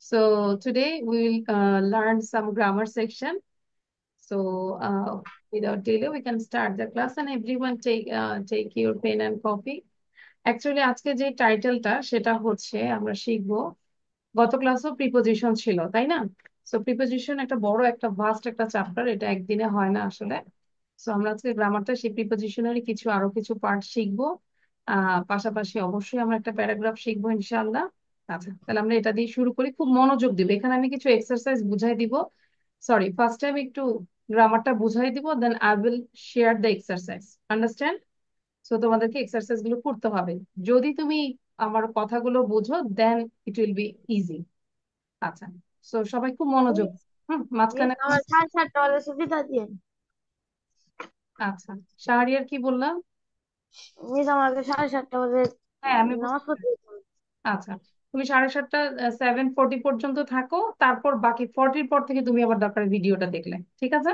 So today we will learn some grammar section. So without delay, we can start the class and everyone take your pen and copy. Actually আজকে যে টাইটেলটা সেটা হচ্ছে আমরা শিখবো গত ক্লাসও প্রিপোজিশন ছিল তাই না? সো প্রিপোজিশন একটা বড় একটা ভাস্ট একটা চ্যাপ্টার, এটা একদিনে হয় না আসলে। সো আমরা আজকে গ্রামারটা সেই প্রিপোজিশনারি আরো কিছু পার্ট শিখবো। পাশাপাশি অবশ্যই আমরা একটা প্যারাগ্রাফ শিখবো ইনশাআল্লাহ। আচ্ছা, তাহলে আমরা এটা দিয়ে শুরু করি, খুব মনোযোগ দিব। এখানে আমি কিছু এক্সারসাইজ বুঝাই দিব। সরি, ফার্স্ট টাইম একটু গ্রামারটা বুঝাই দিব, then I will share the exercise. Understand? So তোমাদেরকে এক্সারসাইজ গুলো করতে হবে। যদি তুমি আমার কথাগুলো বুঝো then it will be easy. আচ্ছা, সো সবাই খুব মনোযোগ। মিস মিস মাঝখানে। আমার 7:30 বাজে সুবিধা দিন। আচ্ছা, শাহরিয়ার কি বললাম? মিস আমাকে 7:30 বাজে হ্যাঁ, আমি নামাজ বুঝতে পড়তে পারছি। হবে। আচ্ছা, তুমি 7:30, 7:40 পর্যন্ত থাকো, তারপর বাকি 40 পর থেকে তুমি আবার দরকার ভিডিওটা দেখলে, ঠিক আছে?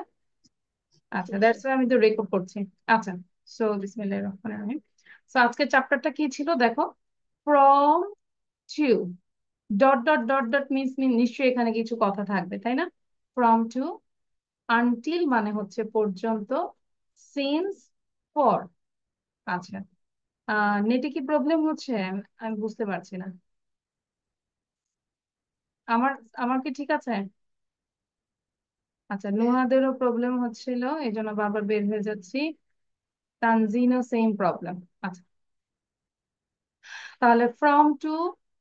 আচ্ছা, ঠিক আছে। দ্যাটস আমি তো রেকর্ড করছি। আচ্ছা, সো বিসমিল্লাহির রহমানির রহিম। সো আজকে চ্যাপ্টারটা কি ছিল দেখো। From to dot dot dot dot means নিশ্চয়ই এখানে কিছু কথা থাকবে তাই না? ফ্রম টু, আনটিল মানে হচ্ছে পর্যন্ত, সিন্স, ফর। আচ্ছা, নেটে কি প্রবলেম হচ্ছে? আমি বুঝতে পারছি না। আমার আমার কি ঠিক আছে? আচ্ছা, নুহাদেরও প্রবলেম হচ্ছিল, এই জন্য বারবার বের হয়ে যাচ্ছি। তানজিনও সেম প্রবলেম। আচ্ছা, তাহলে from to,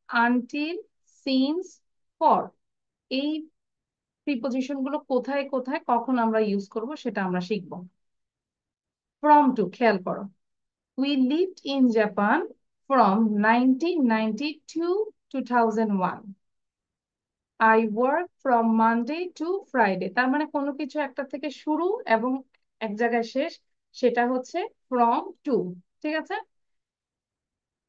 until, since, for, এই প্রিপোজিশন গুলো কোথায় কোথায় কখন আমরা ইউজ করব সেটা আমরা শিখবো। ফ্রম টু, খেয়াল করো। We lived in Japan from 1990 to 2001। I work from Monday to Friday, তার মানে কোনো কিছু একটা থেকে শুরু এবং এক জায়গায় শেষ, সেটা হচ্ছে ফ্রম টু। ঠিক আছে?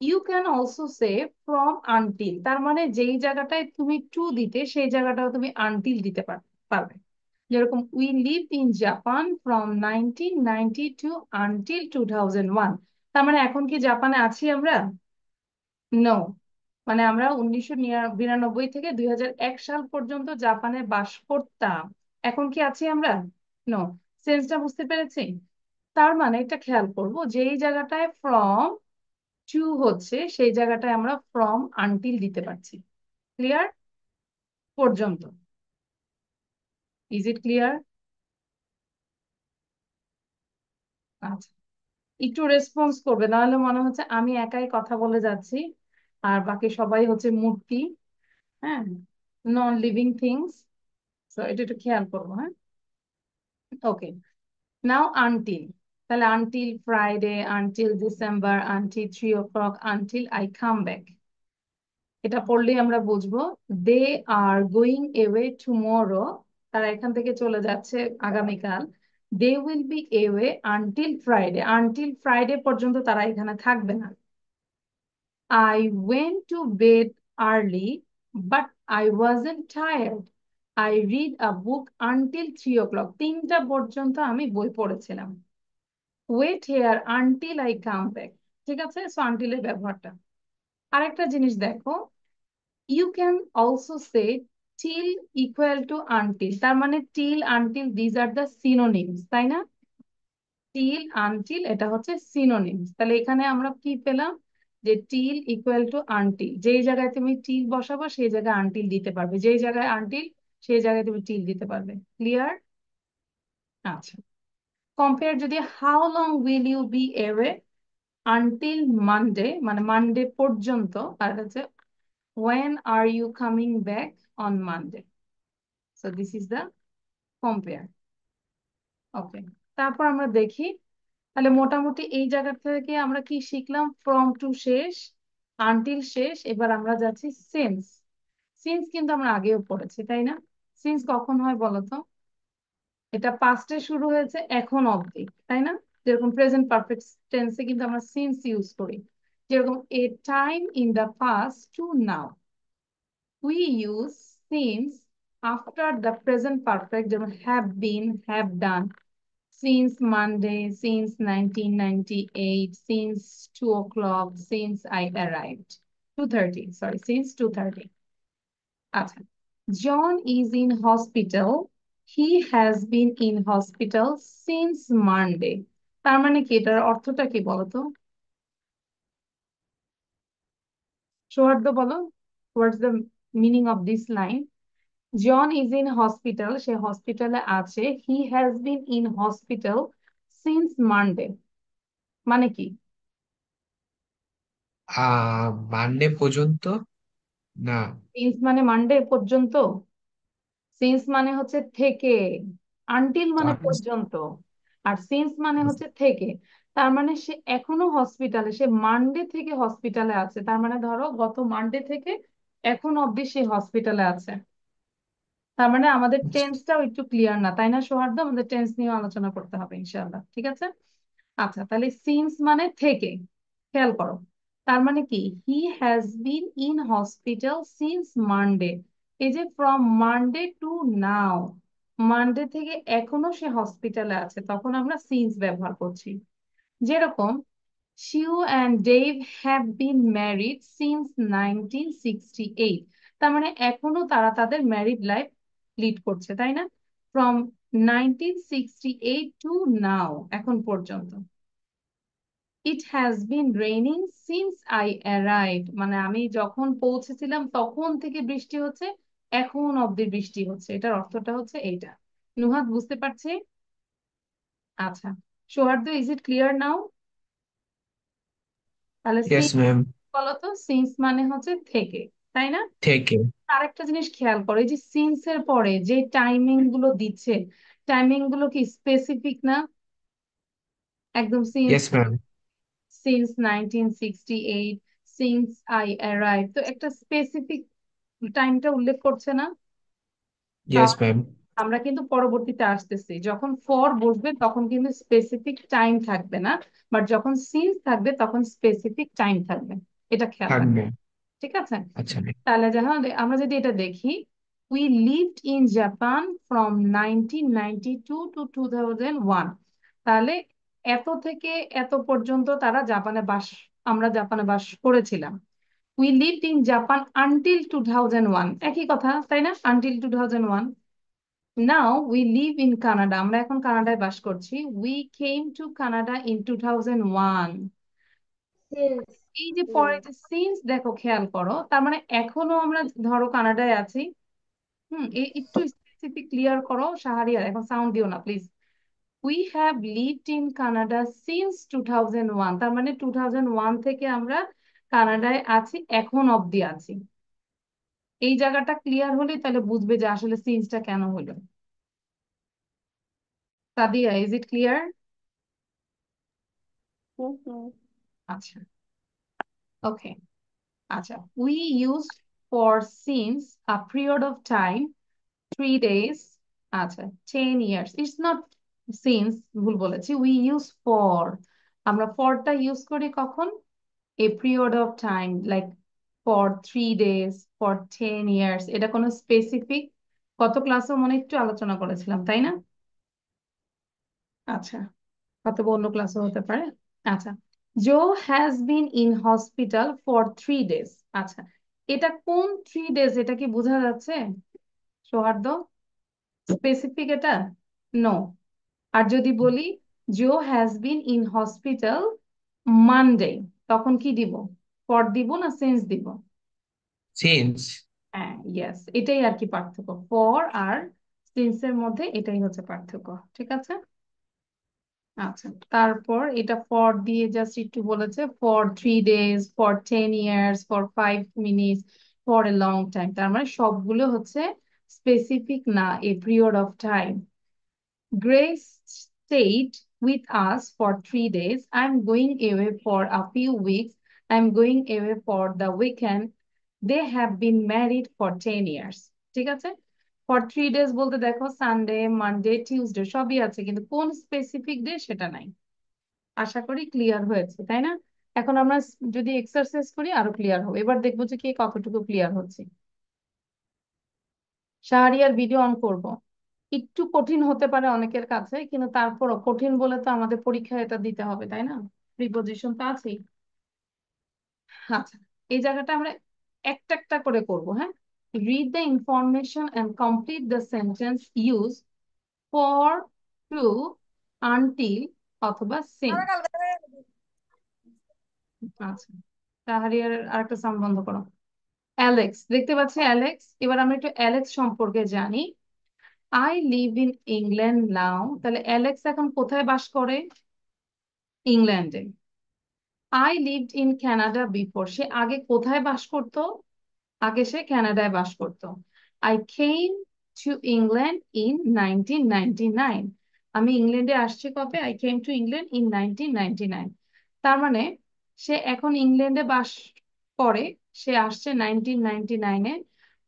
You can also say from until, তার মানে যেই জায়গাটায় তুমি টু দিতে সেই জায়গাটাও তুমি আনটিল দিতে পারবে। যেরকম we live in Japan from 1990 until 2001, তার মানে এখন কি জাপানে আছি আমরা? নো, মানে আমরা 1992 থেকে 2001 সাল পর্যন্ত জাপানে বাস করতাম। এখন কি আছি আমরা? নো। সেন্সটা বুঝতে পেরেছি? তার মানে এটা খেয়াল করব, যেই জায়গাটায় ফ্রম টু হচ্ছে সেই জায়গাটায় আমরা ফ্রম আনটিল দিতে পারছি। ক্লিয়ার? পর্যন্ত। Is it clear? আচ্ছা, একটু রেসপন্স করবে, নাহলে মনে হচ্ছে আমি একাই কথা বলে যাচ্ছি আর বাকি সবাই হচ্ছে মূর্তি। হ্যাঁ, নন লিভিং থিংস। তো এটা একটু খেয়াল করবো, হ্যাঁ। Okay, now until. তাহলে until Friday, until December, until 3 o'clock, until I come back. এটা পড়লেই আমরা বুঝবো they are going away tomorrow, তারা এখান থেকে চলে যাচ্ছে আগামীকাল। They will be away until Friday, until Friday পর্যন্ত তারা এখানে থাকবে না। I went to bed early but I wasn't tired. I read a book until 3 o'clock, 3টা পর্যন্ত আমি বই পড়েছিলাম। Wait hair until I come back. ঠিক আছে, সো আনটিলের ব্যবহারটা। আরেকটা জিনিস দেখো, you can also say till equal to until, তার মানে till until these are the synonyms, তাই না? টিল আনটিল এটা হচ্ছে সিনোনিমস। তাহলে এখানে আমরা কি পেলাম? যে টিল ইকুয়াল টু আনটিল, যেই জায়গায় তুমি টিল বসাবো সেই জায়গায় আনটিল দিতে পারবে, যেই জায়গায় আনটিল সেই জায়গায় তুমি টিল দিতে পারবে। ক্লিয়ার? আচ্ছা, কম্পেয়ার যদি how long will you be away until Monday, মানে মানডে পর্যন্ত, আর হচ্ছে when are you coming back on Monday. So this is the compare. ওকে, তারপর আমরা দেখি, তাহলে মোটামুটি এই জায়গা থেকে আমরা কি শিখলাম? ফ্রম টু শেষ, আনটিল শেষ, এবার আমরা যাচ্ছি সিন্স। সিন্স কিন্তু আমরা আগেও পড়েছি তাই না? সিন্স কখন হয় বলতো? এটা পাস্টে শুরু হয়েছে এখন অবধি, তাই না? যেরকম প্রেজেন্ট পারফেক্ট টেন্সে কিন্তু আমরা সিন্স ইউজ করি, যেরকম a time in the past to now. We use since after the present perfect, যেমন have been, have done, since Monday, since 1998, since 2 o'clock, since I arrived. 2:30, sorry, since 2:30. আচ্ছা, John is in hospital, he has been in hospital since Monday. তার মানে কি, এটার অর্থটা কি বলতো? সৌহার্দ্য বলো, what's the meaning of this line? John is in hospital, সে হসপিটালে আছে। He has been in hospital since Monday, মানে কি? মানডে পর্যন্ত, না। সিন্স মানে মানডে পর্যন্ত, সিন্স মানে হচ্ছে থেকে, আনটিল মানে পর্যন্ত, আর সিন্স মানে হচ্ছে থেকে। তার মানে সে এখনো হসপিটালে, সে মানডে থেকে হসপিটালে আছে। তার মানে ধরো গত মানডে থেকে এখন অবধি সে হসপিটালে আছে। তার মানে আমাদের টেন্সটাও একটু ক্লিয়ার না, তাই না সৌহার্দ্য? আমাদের টেন্স নিয়ে আলোচনা করতে হবে ইনশাআল্লাহ, ঠিক আছে? আচ্ছা, তাহলে সিন্স মানে থেকে, খেয়াল করো। তার মানে কি, হি has been in hospital since Monday. এই যে from Monday two now, Monday থেকে এখনো সে হসপিটালে আছে, তখন আমরা সিন্স ব্যবহার করছি। যেরকম Sue and Dave have been married since 1968। তার মানে এখনো তারা তাদের ম্যারিড লাইফ লিড করছে, তাই না? ফ্রম 1968 টু নাও, এখন পর্যন্ত। It has been raining since I arrived, মানে আমি যখন পৌঁছেছিলাম তখন থেকে বৃষ্টি হচ্ছে, এখন অব্দি বৃষ্টি হচ্ছে। এটার অর্থটা হচ্ছে এইটা। নুহাত, বুঝতে পারছি? আচ্ছা, সৌহার্দ্য, ইজ ইট ক্লিয়ার নাও? তাহলে ইয়েস সিন্স ম্যাম। বলতো, সিন্স মানে হচ্ছে থেকে, তাই না? থেকে। আরেকটা জিনিস খেয়াল করো, এই যে সিন্স এর পরে যে টাইমিং গুলো দিচ্ছে, টাইমিং গুলো কি স্পেসিফিক না? একদম since, yes ma'am. Since 1968, since I arrive, তো একটা স্পেসিফিক টাইমটা উল্লেখ করছে না? Yes ma'am. আমরা কিন্তু পরবর্তীতে আসতেছি, যখন ফর বসবে তখন কিন্তু স্পেসিফিক টাইম থাকবে না, বাট যখন সিন্স থাকবে তখন স্পেসিফিক টাইম থাকবে। এটা খেয়াল রাখবে, থাকবে। ঠিক আছে? আচ্ছা ম্যাম। তাহলে যখন আমরা যদি এটা দেখি, we lived in Japan from 1992 to 2001, তাহলে এত থেকে এত পর্যন্ত তারা জাপানে বাস, আমরা জাপানে বাস করেছিলাম। We lived in Japan until 2001, একই কথা তাই না? Until 2001। Now we live in Canada, আমরা এখন কানাডায় বাস করছি। We came to Canada in 2001। Since. এই যে পরে যে সিন্স, দেখো খেয়াল করো, তার মানে এখনো আমরা ধরো কানাডায় আছি। একটু স্পেসিফিক ক্লিয়ার করো শাহরিয়ার, এখন সাউন্ড দিও না please. We have lived in Canada since 2001, তার মানে 2001 থেকে আমরা কানাডায় আছি, এখন অব্দি আছি। এই জায়গাটা ক্লিয়ার হলে তাহলে বুঝবে যে আসলে সিন্সটা কেন হলো। Sadia, is it clear? Hmm hmm. আচ্ছা, ওকে। আচ্ছা, we use for since a period of time 3 days, আচ্ছা 10 years, ইটস নট সিন্স, ভুল বলেছি। উই ইউজ ফর, আমরা ফরটা ইউজ করি কখন? A period of time, like for 3 days, for 10 years, এটা কোনো স্পেসিফিক, কত ক্লাসে মনে হয় একটু আলোচনা করেছিলাম, তাই না? আচ্ছা, হয়তো বা অন্য ক্লাসও হতে পারে। আচ্ছা, Joe has been in hospital for 3 days। আচ্ছা, এটা কোন 3 days, এটা কি বোঝা যাচ্ছে সৌহার্দ্য? স্পেসিফিক এটা? নো। আর যদি বলি Joe has been in hospital Monday, তখন কি দিব? ফর দিব না সেন্স দিব? সিন্স। হ্যাঁ, ইয়েস, এটাই আর কি পার্থক্য, ফর আর সিন্স এর মধ্যে এটাই হচ্ছে পার্থক্য, ঠিক আছে? আচ্ছা, তারপর এটা ফর দিয়ে জাস্ট একটু বলেছে, for 3 days, for 10 years, for 5 minutes, for a long time. তার মানে সবগুলো হচ্ছে স্পেসিফিক না, a period of time. Grace stayed with us for 3 days. I'm going away for a few weeks. I'm going away for the weekend. They have been married for 10 years. ঠিক আছে? For 3 days বলতে দেখো Sunday, Monday, Tuesday সবই আছে, কিন্তু কোন specific day সেটা নাই। আশা করি ক্লিয়ার হয়েছে, তাই না? এখন আমরা যদি এক্সারসাইজ করি আরো ক্লিয়ার হবে। এবার দেখবো যে কে কতটুকু ক্লিয়ার হচ্ছে। শাহরিয়ার ভিডিও অন করব। একটু কঠিন হতে পারে অনেকের কাছে, কিন্তু তারপরও কঠিন বলে তো আমাদের পরীক্ষায় এটা দিতে হবে, তাই না? প্রিপোজিশন তো আছেই। আচ্ছা, এই জায়গাটা আমরা একটা একটা করে করব, হ্যাঁ? Read the information and complete the sentence. Use for, to, until অথবা since। আচ্ছা, তাহারিয়ার আরেকটা সাউন্ড বন্ধ করো। অ্যালেক্স, দেখতে পাচ্ছি অ্যালেক্স। এবার আমরা একটু অ্যালেক্স সম্পর্কে জানি। I live in England now, তাহলে অ্যালেক্স এখন কোথায় বাস করে? ইংল্যান্ডে। I lived in Canada before, সে আগে কোথায় বাস করতো? আগে সে কানাডায় বাস করতো। I came to England in 1999, আমি ইংল্যান্ডে আসছি কবে? I came to England in 1999। তার মানে সে এখন ইংল্যান্ডে বাস করে, সে আসছে 1999-এ।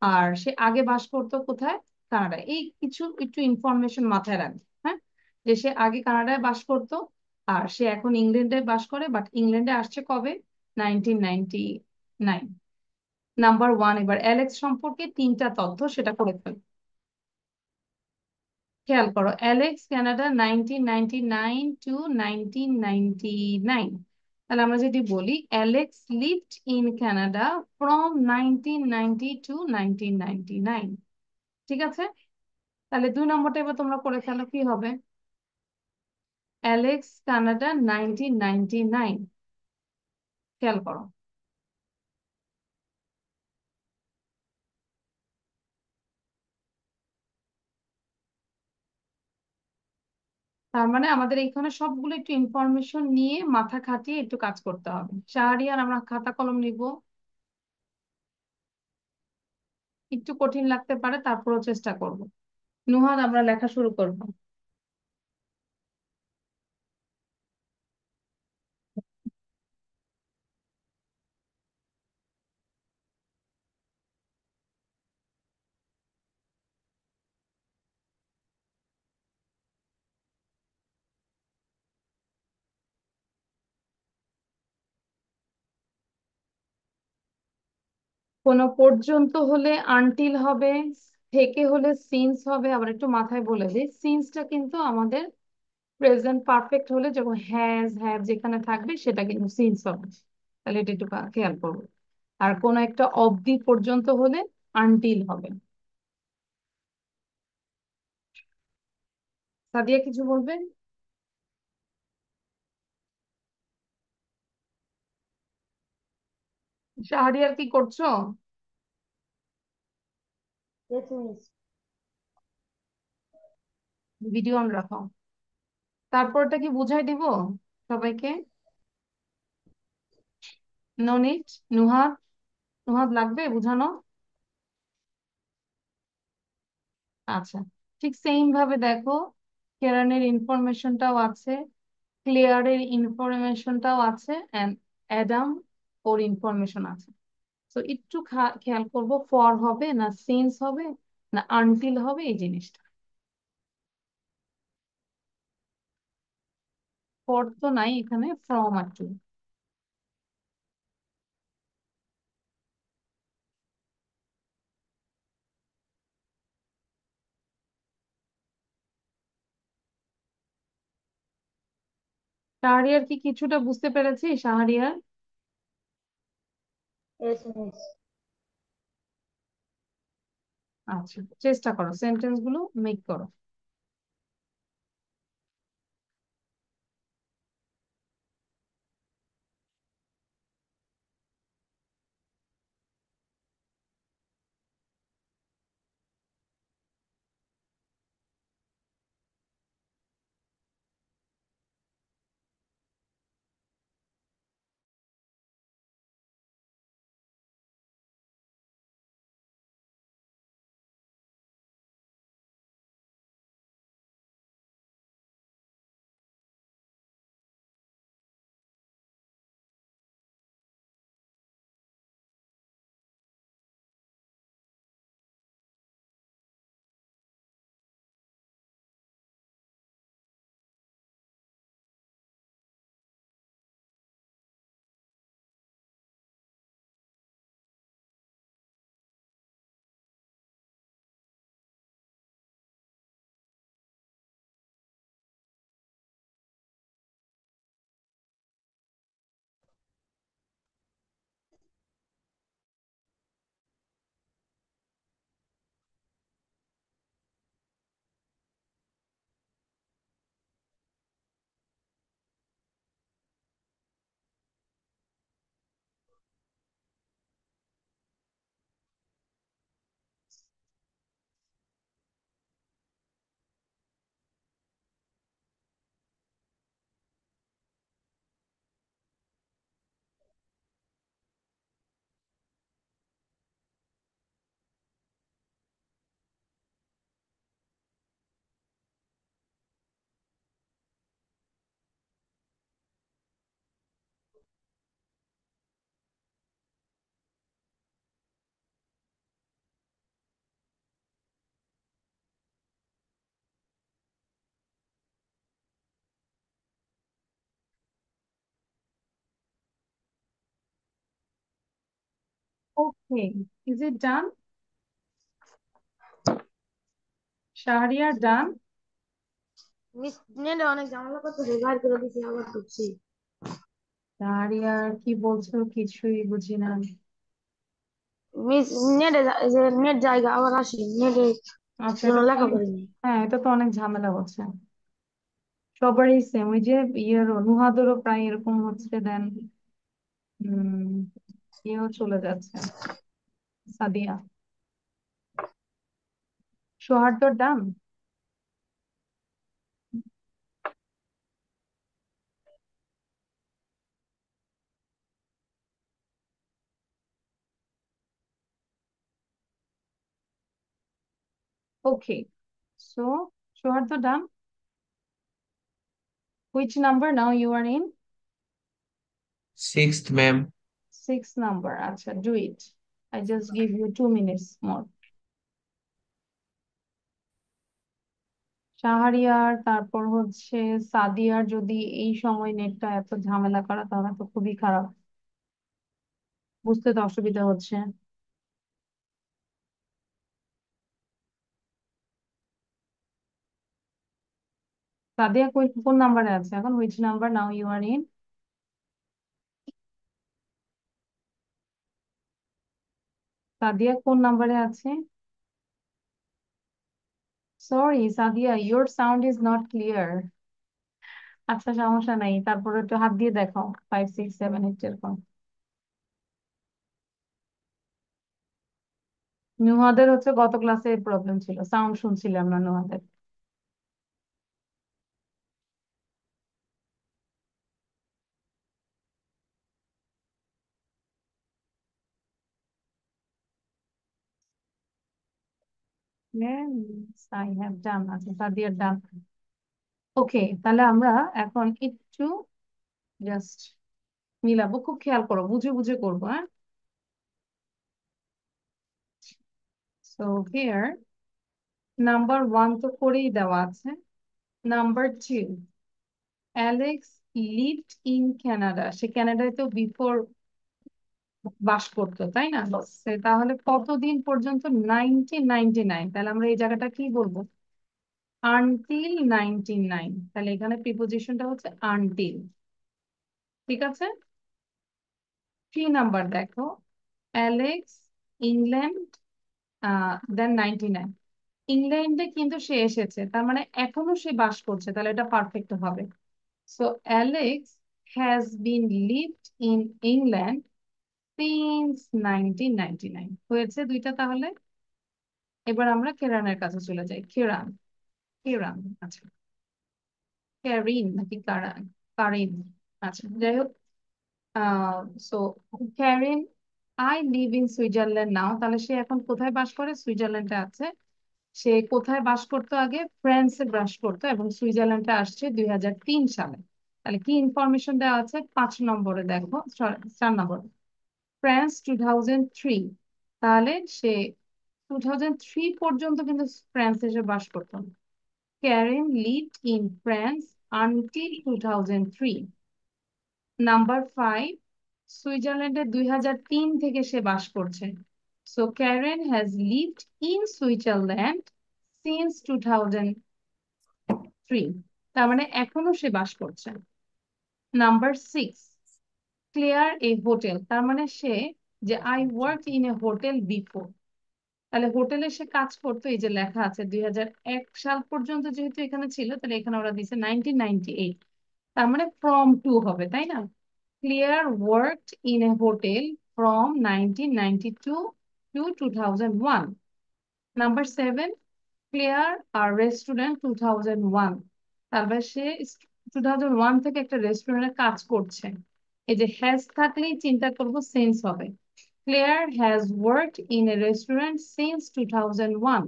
আর সে আগে বাস করতো কোথায়? কানাডায়। এই কিছু একটু ইনফরমেশন মাথায় রাখবে, হ্যাঁ, যে সে আগে কানাডায় বাস করতো আর সে এখন ইংল্যান্ডে বাস করে, বাট ইংল্যান্ডে আসছে কবে? 1999। নাম্বার ওয়ান, এবার অ্যালেক্স সম্পর্কে তিনটা তথ্য সেটা করে ফেল। খেয়াল করো, অ্যালেক্স কানাডা 1999 to 1999। তাহলে আমরা যদি বলি Alex lived in Canada from 1990 to 1999, ঠিক আছে? তাহলে দুই নম্বরটা এবার তোমরা করে ফেলো, কি হবে? অ্যালেক্স কানাডা 1999, খেয়াল করো। তার মানে আমাদের এখানে সবগুলো একটু ইনফরমেশন নিয়ে মাথা খাটিয়ে একটু কাজ করতে হবে। শাহরিয়ার, আমরা খাতা কলম নিব। একটু কঠিন লাগতে পারে, তারপরও চেষ্টা করব। নুহাদ, আমরা লেখা শুরু করব। কোনো পর্যন্ত হলে আনটিল হবে, থেকে হলে সিন্স হবে। আবার একটু মাথায় বলে দিই, সিন্সটা কিন্তু আমাদের প্রেজেন্ট পারফেক্ট হলে, যখন হ্যাজ হ্যাভ যেখানে থাকবে সেটা কিন্তু সিন্স হবে। তাহলে এটা একটু খেয়াল করবো। আর কোনো একটা অবধি পর্যন্ত হলে আনটিল হবে। সাদিয়া, কিছু বলবেন? শাহরিয়ার, কি করছো? Yes, miss. ভিডিও অন রাখো। তারপরটা কি বুঝাই দিব সবাইকে? No need. নুহাদ, নুহাদ লাগবে বুঝানো? আচ্ছা, ঠিক সেম ভাবে দেখো, কেরানের ইনফরমেশনটাও আছে, ক্লিয়ারের ইনফরমেশনটাও আছে, এন্ড অ্যাডাম, ওর ইনফরমেশন আছে। তো একটু খেয়াল করব, ফর হবে না সিন্স হবে না আনটিল হবে এই জিনিসটা। ফর তো নাই এখানে, ফ্রম আর টু। শাহরিয়ার, কি কিছুটা বুঝতে পেরেছি শাহরিয়ার? Yes, miss. আচ্ছা, চেষ্টা করো, সেন্টেন্স গুলো মেক করো। Okay, is it done? Shahriar done? Miss নেটে অনেক ঝামেলা করতেছে, বাইর করে দিছি আবার ঢুকছি। শাহরিয়ার কি বলছো, কিছুই বুঝি না। মিস নেটে যে নেট জায়গা আবার আসি নেটে আচ্ছা, জন্য এটা তো লেখা অনেক, করিনি। হ্যাঁ এটা তো অনেক ঝামেলা হচ্ছে। সবারই সেম, ওই যে নুহাদেরও প্রায় এরকম হচ্ছে। দেন ইয়েও চলে যাচ্ছে, Sadia. Sauhardya done? Okay, so Sauhardya done. Which number now you are in? Sixth, ma'am. Sixth number. আচ্ছা, do it. I just give you 2 minutes more. Shahriar, তারপর হচ্ছে সাদিয়ার, যদি এই সময় নেটটা এত ঝামেলা করা তাহলে তো খুবই খারাপ, বুঝতে তো অসুবিধা হচ্ছে। সাদিয়া কোন নাম্বারে আছে এখন? Which number now you are in? Sadia কোন নাম্বারে আছে? Sorry Sadia, your sound is not clear. আচ্ছা, সমস্যা নাই, তারপরে একটু হাত দিয়ে দেখাও, 5 6 7 8 এরকম। নুহাদের হচ্ছে গত ক্লাসে প্রবলেম ছিল, সাউন্ড শুনছিলাম না নুহাদের। Yes, I have done. আচ্ছা, সাদিয়ার ডান। ওকে, তাহলে আমরা এখন একটু জাস্ট মিলাবো, খুব খেয়াল করো, বুঝে বুঝে করবো, হ্যাঁ? সো হিয়ার নাম্বার 1 তো করেই দেওয়া আছে। Number 2, Alex lived in Canada, সে কানাডায় তো বিফোর বাস করতো, তাই না? তাহলে কতদিন পর্যন্ত? 1999। তাহলে আমরা এই জায়গাটা কি বলবো? আনটিল 1999। তাহলে এখানে প্রিপোজিশনটা হচ্ছে আনটিল। ঠিক আছে। 3 নাম্বার দেখো, অ্যালেক্স ইংল্যান্ড, দেন 99। ইংল্যান্ডে কিন্তু সে এসেছে, তার মানে এখনো সে বাস করছে, তাহলে এটা পারফেক্ট হবে। So Alex has been lived in England since 1999। হয়েছে দুইটা তাহলে। এবার আমরা কেরানের কাছে চলে যাই। কেরান, কেরান, আচ্ছা, ক্যারিন নাকি কারান? কারিন। আচ্ছা, যাই হোক। So Karin, I live in Switzerland now, তাহলে সে এখন কোথায় বাস করে? সুইজারল্যান্ডে আছে। সে কোথায় বাস করতো আগে? ফ্রান্সে বাস করতো, এবং সুইজারল্যান্ডে আসছে 2003 সালে। তাহলে কি ইনফরমেশন দেওয়া আছে? 5 নম্বরে দেখো, 4 নম্বরে, ফ্রান্স 2003। তাহলে সে 2003 পর্যন্ত কিন্তু ফ্রান্সে এসে বাস করতো। Karen lived in France until 2003। Number 5, সুইজারল্যান্ডে 2003 থেকে সে বাস করছে। So Karen has lived in Switzerland since 2003। তার মানে এখনো সে বাস করছে। নাম্বার 6, ক্লিয়ার এ হোটেল, তার মানে সে, যে I work in a hotel before, তাহলে হোটেলে সে কাজ করতো, এই যে লেখা আছে 2001 সাল পর্যন্ত যেহেতু এখানে ছিল, তাহলে এখানে ওরা দিছে 1998। তার মানে ফ্রম 2 হবে, তাই না? Clear worked in a hotel from 1992 to 2001। Number 7, clear আর রেস্টুরেন্ট 2001। তারপরে সে 2001 থেকে একটা রেস্টুরেন্টে কাজ করছে। এই যে হ্যাজ থাকলেই চিন্তা করবো সেন্স হবে। Claire has worked in a restaurant since 2001।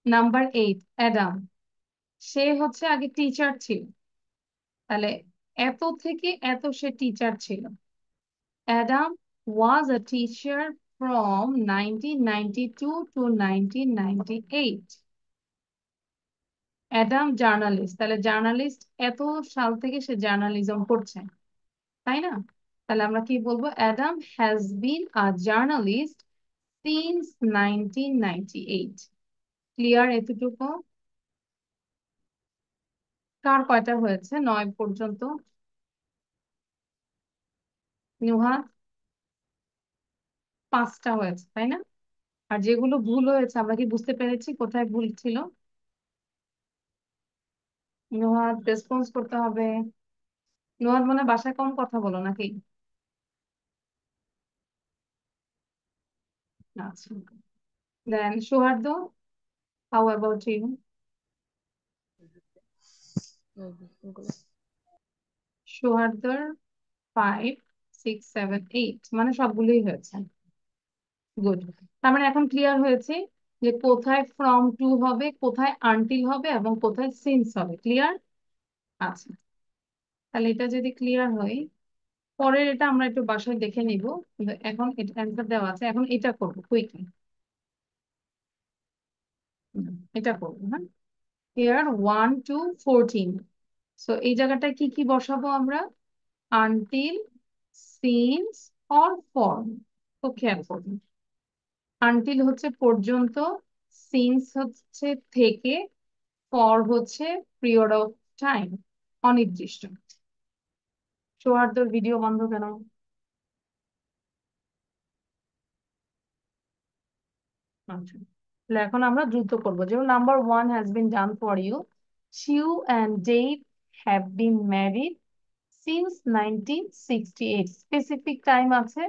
Number 8, Adam, সে হচ্ছে আগে টিচার ছিল, তাহলে এত থেকে এত সে টিচার ছিল। Adam was a teacher from 1992 to 1998। Adam journalist, তাহলে জার্নালিস্ট এত সাল থেকে সে জার্নালিজম করছে, তাই না? তাহলে আমরা কি বলবো? Adam has been a journalist since 1998। Clear এতটুকু? কার কয়টা হয়েছে 9 পর্যন্ত? নুহার 5টা হয়েছে, তাই না? আর যেগুলো ভুল হয়েছে আমরা কি বুঝতে পেরেছি কোথায় ভুল ছিল? নুহার রেসপন্স করতে হবে। নুহার মনে হয় বাসায় কম কথা বলো নাকি? আচ্ছা, দেন সৌহার্দ্য, হাউ অ্যাবাউট ইউ? সৌহার্দ্যর 5, 6, 7, 8, মানে সবগুলোই হয়েছে। গুড। তার মানে এখন ক্লিয়ার হয়েছে যে কোথায় ফ্রম টু হবে, কোথায় আনটিল হবে এবং কোথায় সিন্স হবে। ক্লিয়ার? আচ্ছা, তাহলে এটা যদি ক্লিয়ার হয়, পরের এটা আমরা একটু বাসায় দেখে নিব, কিন্তু এখন এটা অ্যান্সার দেওয়া আছে, এখন এটা করবো কুইকলি। এটা করবো, হ্যাঁ। হেয়ার 1 to 14, সো এই জায়গাটায় কি কি বসাবো আমরা? Until, since, or form. তো খেয়াল করুন, আনটিল হচ্ছে পর্যন্ত, সিন্স হচ্ছে থেকে, ফর হচ্ছে পিরিয়ড অফ টাইম, অনির্দিষ্ট। সৌহার্দ্যর ভিডিও বন্ধ কেন? আচ্ছা, তাহলে এখন আমরা দ্রুত করবো। যেমন number 1 has been done for you. Sue and Dave have been married since 1968। Specific time আছে,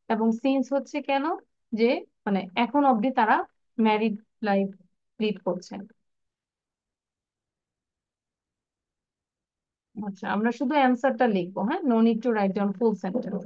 এবং সিন্স হচ্ছে কেন, যে মানে এখন অবধি তারা ম্যারিড লাইফ লিড করছেন। আচ্ছা, আমরা শুধু অ্যান্সারটা লিখবো, হ্যাঁ, no need to write down full sentence.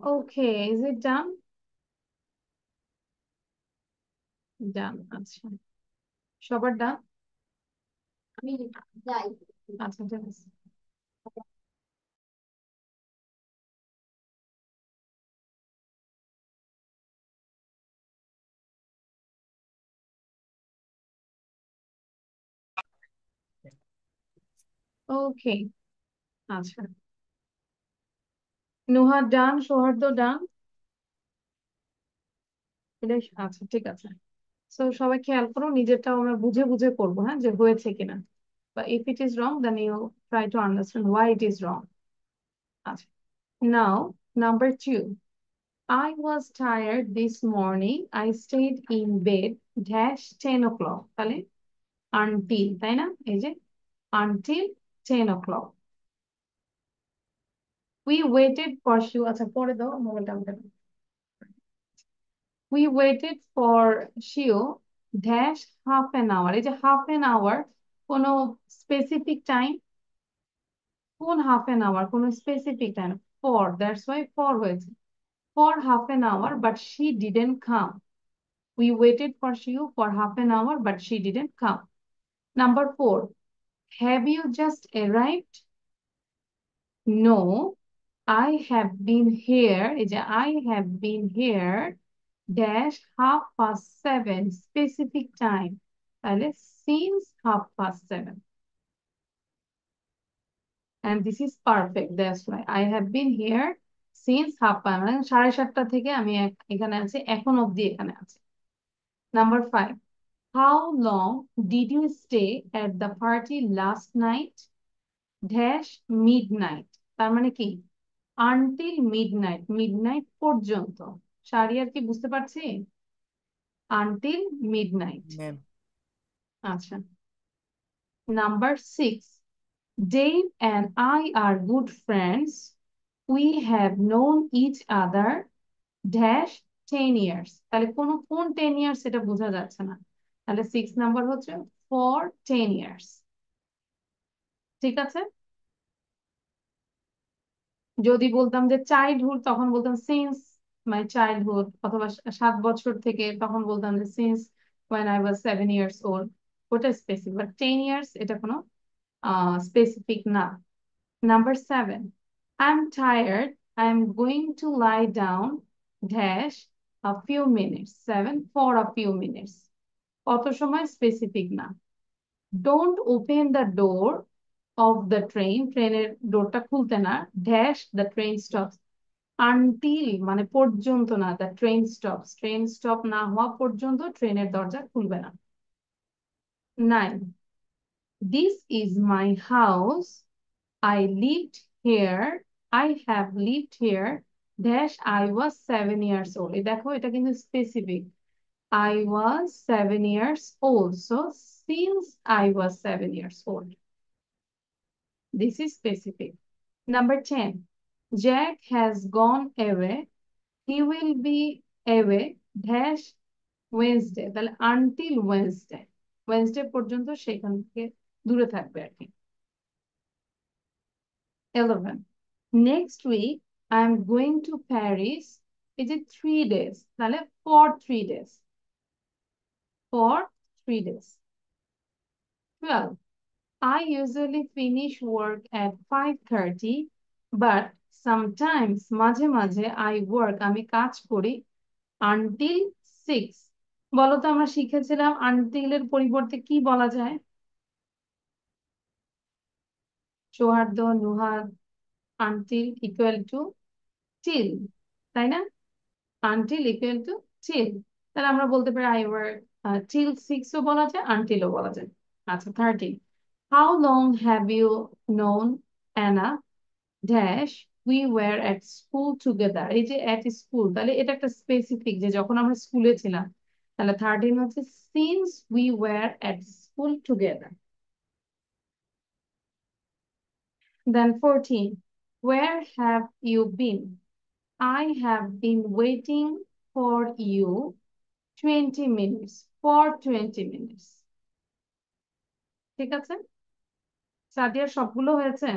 Okay, is it done? Done. আচ্ছা, সবার ডান? আমি যাই। আচ্ছা, ঠিক আছে। ওকে, আচ্ছা। নুহা ডান, সৌহার্দ্য ডান। আচ্ছা, ঠিক আছে। তো সবাই খেয়াল করো, নিজেরটাও আমরা বুঝে বুঝে করবো, হ্যাঁ, যে হয়েছে কিনা। বা if it is wrong, then you try to understand why it is wrong. আচ্ছা, now number 2. I was tired this morning. I stayed in bed dash 10 o'clock. তাহলে until, তাই না? এই যে until 10 o'clock. We waited for you. আচ্ছা, পরে দাও মোবাইলটা আমাকে দাও। We waited for you dash half an hour. এই যে half an hour, কোনো specific time? কোন half an hour? কোনো specific time? For, that's why for হয়েছে। For half an hour, but she didn't come. We waited for you for half an hour, but she didn't come. Number 4. Have you just arrived? No, I have been here. is a I have been here dash 7:30 specific time. তাহলে since 7:30. And this is perfect. That's why I have been here since 7:30 মানে 7:30 থেকে আমি এখানে আছি, এখন অবধি এখানে আছি। Number 5. How long did you stay at the party last night? Dash midnight. তার মানে কি? Until midnight. Midnight পর্যন্ত। শারিয়ার কি বুঝতে পারছি? Until midnight. ম্যাম আচ্ছা। Number 6. Dave and I are good friends. We have known each other dash 10 years. তাহলে কোন 10 years এটা বোঝা যাচ্ছে না। তাহলে 6 নাম্বার হচ্ছে for 10 years. ঠিক আছে? যদি বলতাম যে চাইল্ডহুড, তখন বলতাম সিন্স মাই চাইল্ডহুড, অথবা 7 বছর থেকে, তখন বলতাম যে since when I was 7 years old. ওটা স্পেসিফিক, বাট 10 years এটা কোনো স্পেসিফিক না। Number 7. I'm tired. I'm going to lie down dash a few minutes. 7 for a few minutes. কত সময় স্পেসিফিক না। Don't open the door of the train. ট্রেনের ডোরটা খুলতে না। Dash the train stops. Until মানে পর্যন্ত না, the train stops. Train stop না হওয়া পর্যন্ত ট্রেনের দরজা খুলবে না। 9. This is my house. I lived here. I have lived here dash I was 7 years old. এই দেখো, এটা কিন্তু specific. I was 7 years old. So since I was 7 years old. This is specific. Number 10. Jack has gone away. He will be away dash Wednesday. তাহলে until Wednesday. Wednesday পর্যন্ত সেখান থেকে দূরে থাকবে আর কি। 11. Next week I'm going to Paris. Is it 3 days? তাহলে for 3 days. For 3 days. 12. I usually finish work at 5:30, but sometimes মাঝে মাঝে I work, আমি কাজ করি until 6. বলো তো, আমরা শিখেছিলাম until এর পরিবর্তে কি বলা যায়? সৌহার্দ্য, নুহার, until equal to till, তাই না? Until equal to till. তাহলে আমরা বলতে পারি I work till 6 ও বলা যায়, until ও বলা যায়। আচ্ছা, 13. How long have you known Anna dash we were at school together? এই যে at school, তাহলে এটা একটা স্পেসিফিক, যে যখন আমরা স্কুলে ছিলাম। তাহলে 13 হচ্ছে since we were at school together. Then 14. Where have you been? I have been waiting for you 20 minutes. For 20 minutes. ঠিক আছে? সাদিয়ার সবগুলো হয়েছে?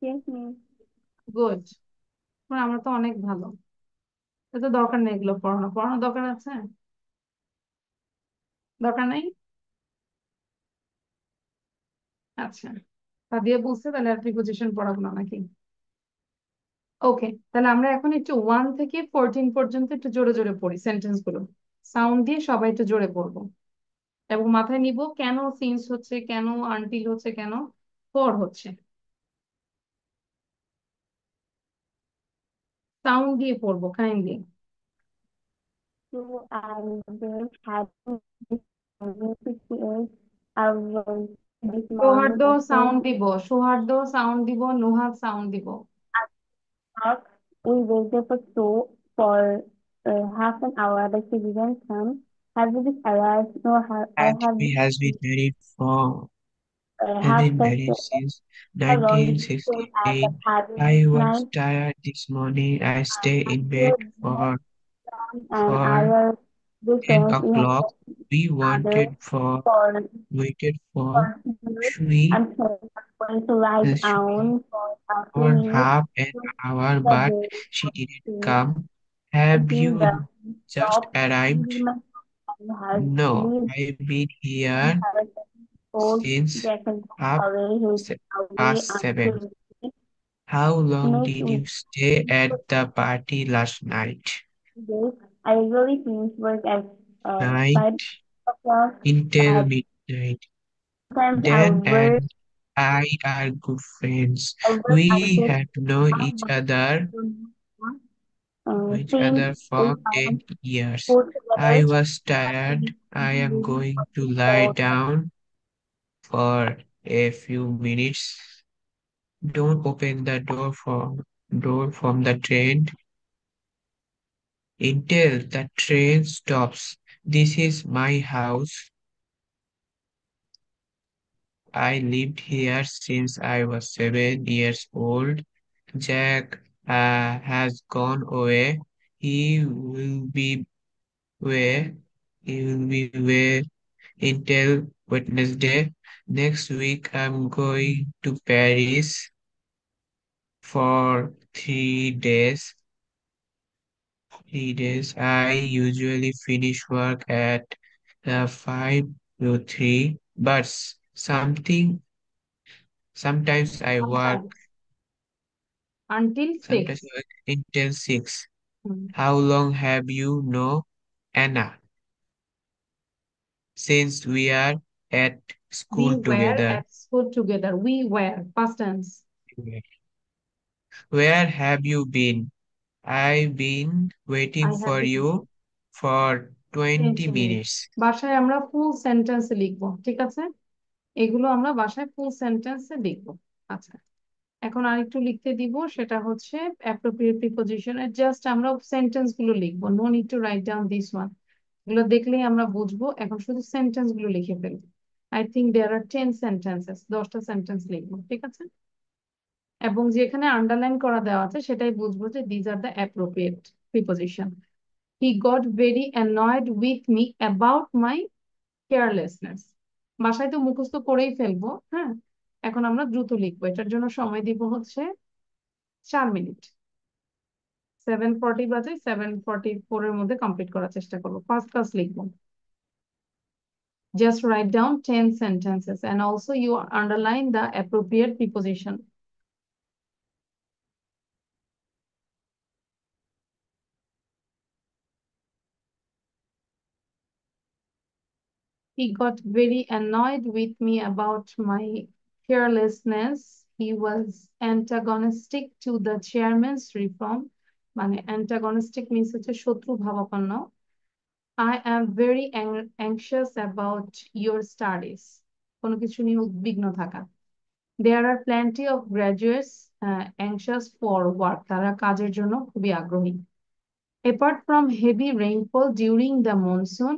Yes, ma'am. গুড। আমরা তো অনেক ভালো। এত দরকার নেই এগুলো পড়ানো, পড়ানোর দরকার আছে? দরকার নেই। আচ্ছা, তা দিয়ে বুঝতে তাহলে আর প্রিপোজিশন পড়াবো না নাকি? ওকে, তাহলে আমরা এখন একটু 1 থেকে 14 পর্যন্ত একটু জোরে জোরে পড়ি সেন্টেন্স গুলো। সাউন্ড দিয়ে সবাই একটু জোরে পড়বো, এবং মাথায় নিব কেন সিন্স হচ্ছে, কেন আনটিল হচ্ছে, কেন ফর হচ্ছে। সাউন্ড দিয়ে পড়বো kindly. So I was having this 58 hours this morning Souhardya at sound দিব, সৌহার্দ্য সাউন্ড দিব, নুহাদ সাউন্ড দিব। 4 o'clock. We waited for half an hour, but she didn't come. Have you just arrived? No, I have Anthony has been married for has half been past married 7. since How long did you stay at the 1968. cabin I last was night? tired this morning. I stayed in bed After dinner, for and for our good 10 friends, we o'clock. had We other wanted for for waited for continued. three I'm sorry, I'm going to write three down for a few or minutes half an to hour, the but day she didn't to come. Have between the you just stop. arrived? My has No, lived I've been and here has told since Jackson half away his away past seven. until How long next did week. you stay at the party last night? Days. I usually finish work at Night 5 o'clock, until but midnight. sometimes Dan and I are good friends. I work We until have known now, but each since other we for found 10 years. food I together, was I tired. I am really going to looking lie for down for a few minutes. Don't open the door from the train until the train stops. This is my house. I lived here since I was 7 years old. Jack has gone away. He will be away. He will be away until Wednesday. Next week, I'm going to Paris for 3 days. 3 days. I usually finish work at 5 to 3, but sometimes I work until sometimes 6। I work until 6. How long have you known Anna? Since we are at We school were together. at school together. We were, past tense. Where have you been? I've been waiting I have for been you for 20 20 minutes. minutes. বাসায় আমরা ফুল সেন্টেন্সে লিখবো, ঠিক আছে? এগুলো আমরা বাসায় ফুল সেন্টেন্সে লিখবো। আচ্ছা, এখন আরেকটু লিখতে দিব, সেটা হচ্ছে অ্যাপ্রোপ্রিয়েট প্রিপোজিশন। জাস্ট আমরা সেন্টেন্স গুলো লিখবো, no need to write down this one. এগুলো দেখলেই আমরা বুঝবো। এখন শুধু সেন্টেন্স গুলো লিখে ফেলবো। I think there are 10 sentences, 10টা সেন্টেন্স লিখবো, ঠিক আছে? এবং যেখানে আন্ডারলাইন করা দেওয়া আছে সেটাই বুঝবো যে these are the appropriate preposition. He got very annoyed with me about my carelessness. বাসায় তো মুখস্থ করেই ফেলবো, হ্যাঁ। এখন আমরা দ্রুত লিখবো, এটার জন্য সময় দিব হচ্ছে 4 মিনিট। 7:40 বাজে, 7:44 এর মধ্যে কমপ্লিট করার চেষ্টা করবো। ফার্স্ট ক্লাস লিখবো। Just write down 10 sentences and also you underline the appropriate preposition. He got very annoyed with me about my carelessness. He was antagonistic to the chairman's reform. মানে antagonistic means হচ্ছে শত্রু ভাবাপন্ন। I am very anxious about your studies. কোনো কিছু নিয়ে উদ্বিগ্ন থাকা। There are plenty of graduates anxious for work. তারা কাজের জন্য খুবই আগ্রহী। Apart from heavy rainfall during the monsoon,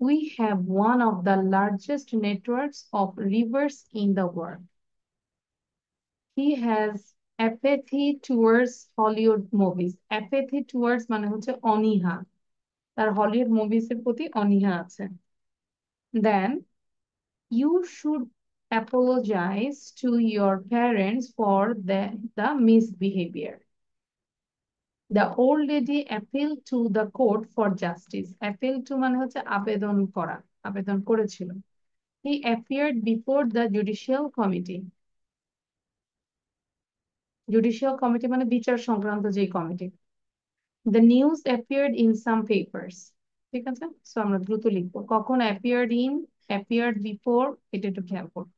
we have one of the largest networks of rivers in the world. He has apathy towards Hollywood movies. Apathy towards মানে হচ্ছে অনীহা, তার Hollywood movies এর প্রতি অনীহা আছে। Then you should apologize to your parents for the misbehavior. The old lady appeal to the court for justice. Appeal to মানে হচ্ছে আবেদন করা, আবেদন করেছিল। He appeared before the judicial committee. Judicial committee মানে বিচার সংক্রান্ত যে committee. The news appeared in some papers. ঠিক আছে, সো আমরা দ্রুত লিখবো। কখন অ্যাপিয়ার্ড ইন, অ্যাপিয়ার্ড বিফোর, এটা একটু খেয়াল করবো।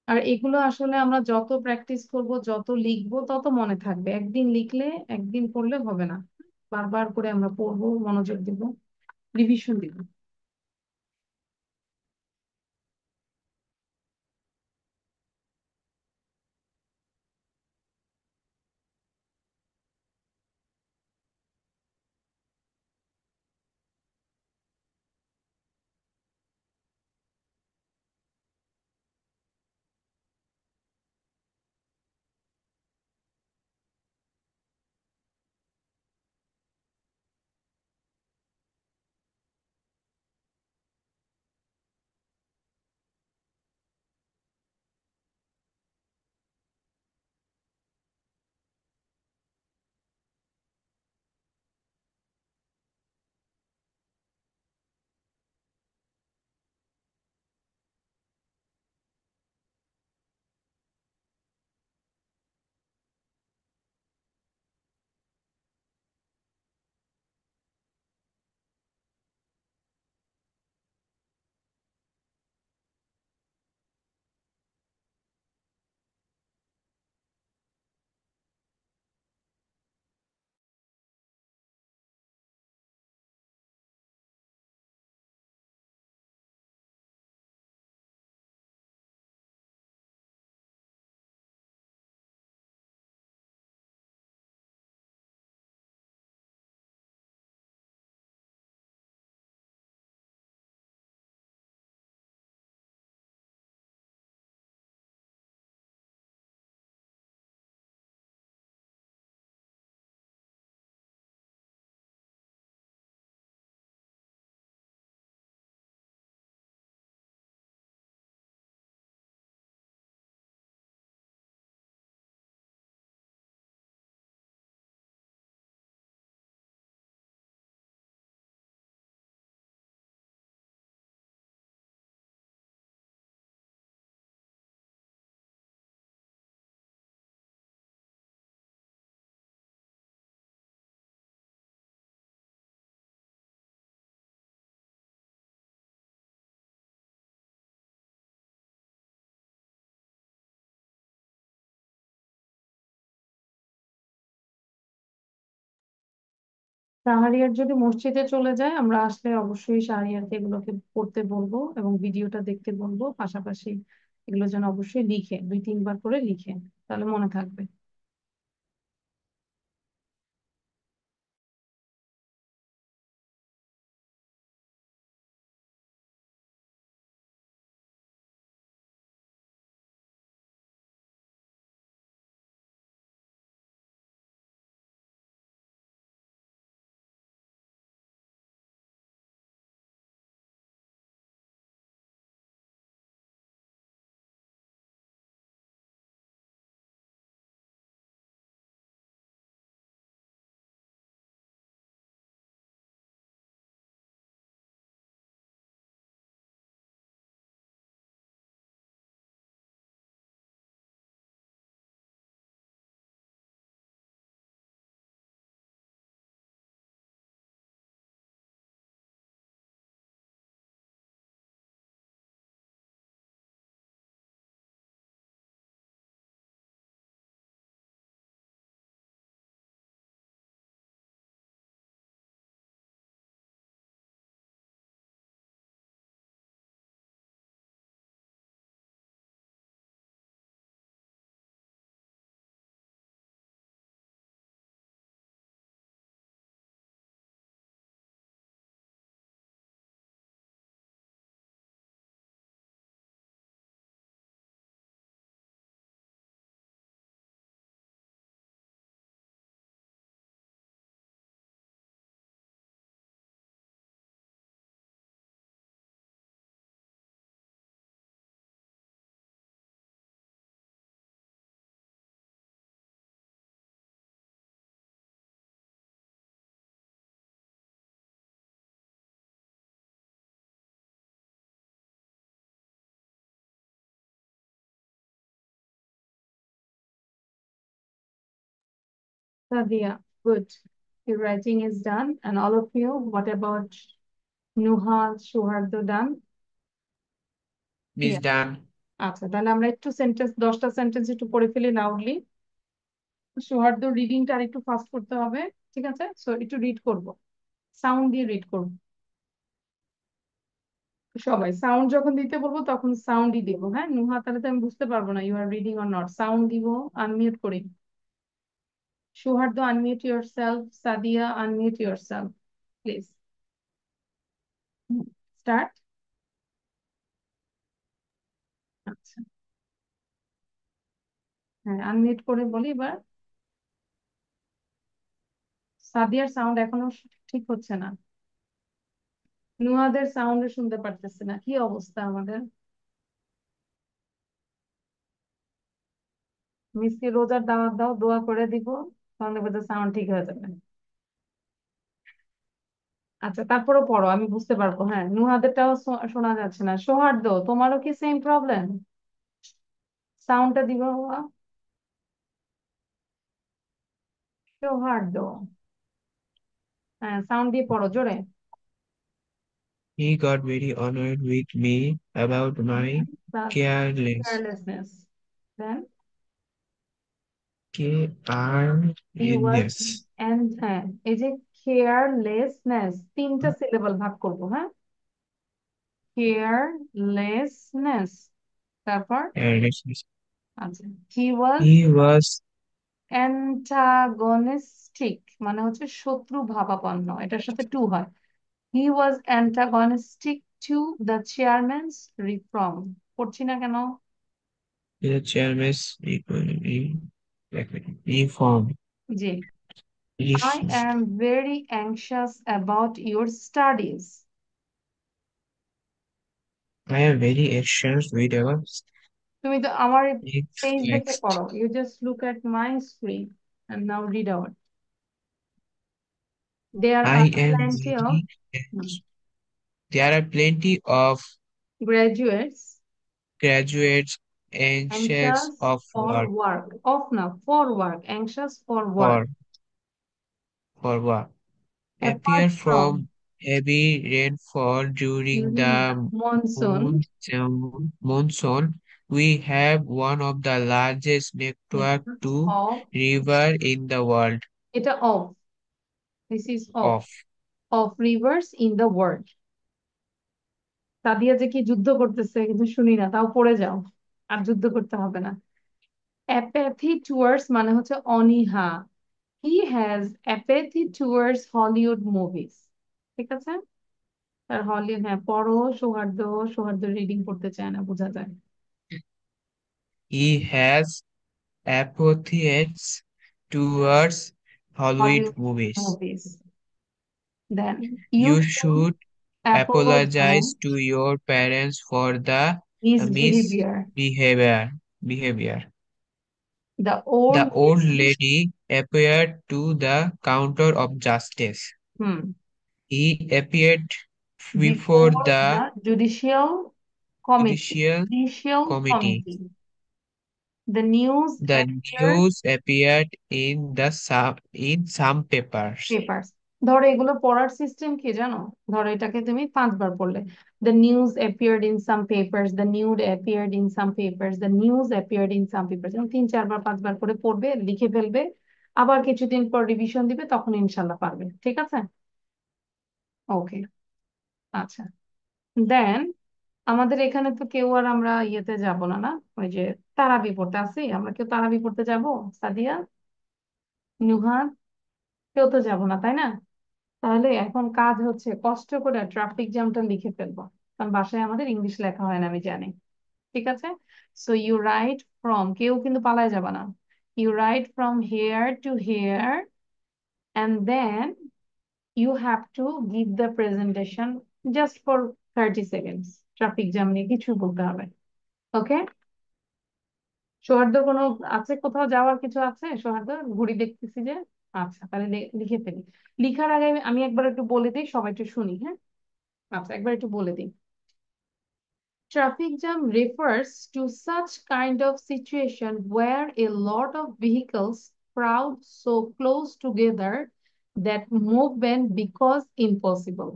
আর এগুলো আসলে আমরা যত প্র্যাকটিস করব, যত লিখবো, তত মনে থাকবে। একদিন লিখলে, একদিন পড়লে হবে না। বারবার করে আমরা পড়বো, মনোযোগ দিব, রিভিশন দিব। শাহরিয়ার যদি মসজিদে চলে যায়, আমরা আসলে অবশ্যই শাহরিয়ারকে এগুলোকে পড়তে বলবো এবং ভিডিওটা দেখতে বলবো। পাশাপাশি এগুলো যেন অবশ্যই লিখে, 2-3 বার করে লিখে, তাহলে মনে থাকবে। Sadia, good. Your writing is done. And all of you, what about Nuha, Shuhardo done? Miss Yeah. done. আচ্ছা, তাহলে আমরা একটু সেন্টেন্স 10টা সেন্টেন্স একটু পড়ে ফেলি লাউডলি। সৌহার্দ্য রিডিংটা আর একটু ফাস্ট করতে হবে, ঠিক আছে? সো একটু রিড করব, সাউন্ড দিয়ে রিড করব। সবাই সাউন্ড যখন দিতে বলবো তখন সাউন্ডই দিব, হ্যাঁ নুহা? তাহলে তো আমি বুঝতে পারবো না you are reading or not. Sound দিব, আনমিউট করি। Sauhardya unmute yourself, Sadia unmute yourself please. Start. আচ্ছা, হ্যাঁ আনমিউট করে বলি এবার। সাদিয়ার সাউন্ড এখনো ঠিক হচ্ছে না, নুহাদের সাউন্ড শুনতে পারতেছে না, কি অবস্থা আমাদের? মিসকে রোজার দাওয়াত দাও, দোয়া করে দিব, তাহলে বোধহয় সাউন্ড ঠিক হয়ে যাবে। আচ্ছা তারপরে পড়ো, আমি বুঝতে পারবো। হ্যাঁ নুহাদেরটাও শোনা যাচ্ছে না। সৌহার্দ্য, তোমারও কি সেম প্রবলেম? সাউন্ডটা দিব বাবা। সৌহার্দ্য, হ্যাঁ সাউন্ড দিয়ে পড়ো জোরে। He got very annoyed with me about my careless. Carelessness, then he was, Carelessness. And হ্যাঁ এই যে কেয়ারলেসনেস, তিনটা সিলেবল ভাগ করবো, হ্যাঁ? কেয়ারলেসনেস, তারপর Carelessness. আচ্ছা হি ওয়াজ He was অ্যান্টাগনিস্টিক, মানে হচ্ছে শত্রু ভাবাপন্ন, এটার সাথে টু হয়। হি ওয়াজ অ্যান্টাগনিস্টিক টু দ্য চেয়ারম্যানস রিফর্ম। পড়ছি না কেন? the chairman's reform. G. I Ref- am very anxious about your studies. I am very anxious with our তুমি তো আমার পেজ দেখে next. পড়ো, you just look at my screen and now read out. There R I am plenty of very There are plenty of graduates graduates anxious anxious of for work work, of না for work, anxious for work, for for work apart appear from from heavy rainfall during during the the monsoon. monsoon. We have one of the largest network to Of, river in the world এটা of, this is of of rivers in the world। Sadia যে কি যুদ্ধ করতেছে কিন্তু শুনি না, তাও পড়ে যাও, আর যুদ্ধ করতে হবে না। অ্যাপ্যাথি টুয়ার্ডস মানে হচ্ছে অনীহা, he has apathy towards Hollywood movies, ঠিক আছে? তার হলিউড, হ্যাঁ পড়ো সৌহার্দ্য। সৌহার্দ্য রিডিং পড়তে চায় না, বোঝা যায়। he has apathies towards Hollywood Hollywood movies. Movies, then you You should should apologise apologize to your parents for the his behaviour. misbehavior. Behavior. The old The old lady appeared to the counter of justice. Hmm He appeared before before the the judicial committee. judicial Judicial committee. committee. The news The appeared news appeared in some papers. papers. ধরো এগুলো পড়ার system কি জানো? ধরো এটাকে তুমি 5 বার পড়লে, the news appeared in some papers, the nude appeared in some papers, the news appeared in some papers, এবং 3 4 বার 5 বার করে পড়বে, লিখে ফেলবে, আবার কিছুদিন পর রিভিশন দিবে, তখন ইনশাল্লাহ পারবে, ঠিক আছে? ওকে, আচ্ছা। দেন আমাদের এখানে তো কেউ আর আমরা ইয়েতে যাব না, না ওই যে তারাবি পড়তে আসি, আমরা কেউ তারাবি পড়তে যাব? সাদিয়া, নুহান, কেউ তো যাব না তাই না? তাহলে এখন কাজ হচ্ছে কষ্ট করে ট্রাফিক জ্যামটা লিখে ফেলবো, কারণ বাসায় আমাদের ইংলিশ লেখা হয় না, আমি জানি, ঠিক আছে? সো ইউ রাইট ফ্রম, কেউ কিন্তু পালায় যাবে না। You write from here to here, and then you have to give the presentation just for 30 seconds। Traffic jam নিয়ে কিছু বলতে হবে, ওকে? সৌহার্দ্য কোনো আছে, কোথাও যাওয়ার কিছু আছে সৌহার্দ্য? ঘুড়ি দেখতেছি যে। আচ্ছা তাহলে লিখে ফেলি। লিখার আগে আমি একবার একটু বলে দিই, সবাই একটু শুনি, হ্যাঁ? আচ্ছা একবার একটু বলে দিই। Traffic jam refers to such kind of situation where a lot of vehicles crowd so close together that movement becomes impossible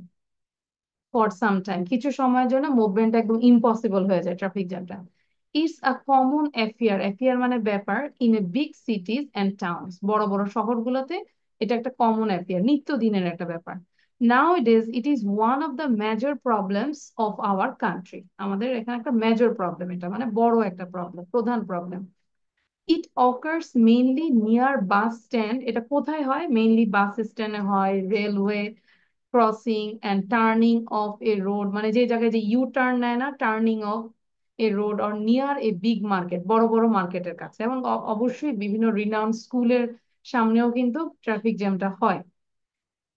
for some time. কিছু সময়ের জন্য মুভমেন্ট একদম ইম্পসিবল হয়ে যায় ট্রাফিক জ্যামটা। It's a common affair, affair মানে ব্যাপার, in a big cities and towns, বড় বড় শহরগুলোতে এটা একটা কমন অ্যাফেয়ার, নিত্যদিনের একটা ব্যাপার। Nowadays it is one of the major problems of our country, আমাদের এখানে একটা মেজর প্রবলেম, এটা মানে বড় একটা প্রবলেম, প্রধান problem. It occurs mainly near bus stand, এটা কোথায় হয়? মেইনলি বাস স্ট্যান্ডে হয়, railway crossing and turning of A road, মানে যে জায়গায় যে ইউ টার্ন নেয় না, turning of A road, or near a big market, বড় বড় মার্কেটের কাছে, এবং অবশ্যই বিভিন্ন রিনাউন্ড স্কুলের সামনেও কিন্তু ট্রাফিক জ্যামটা হয়।